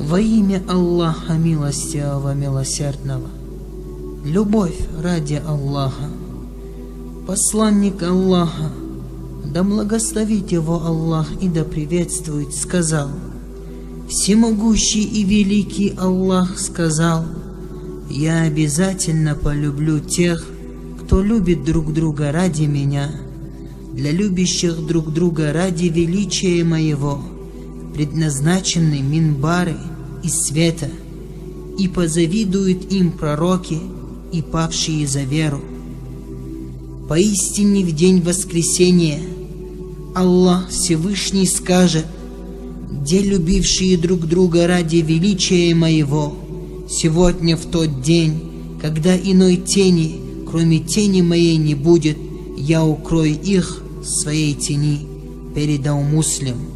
Во имя Аллаха Милостивого Милосердного. Любовь ради Аллаха. Посланник Аллаха, да благословит его Аллах и да приветствует, сказал: Всемогущий и великий Аллах сказал: я обязательно полюблю тех, кто любит друг друга ради меня. Для любящих друг друга ради величия моего предназначены минбары из света, и позавидуют им пророки и павшие за веру. Поистине в день воскресения Аллах Всевышний скажет: где любившие друг друга ради величия моего, сегодня в тот день, когда иной тени, кроме тени моей, не будет, я укрою их в своей тени. Передал Муслим.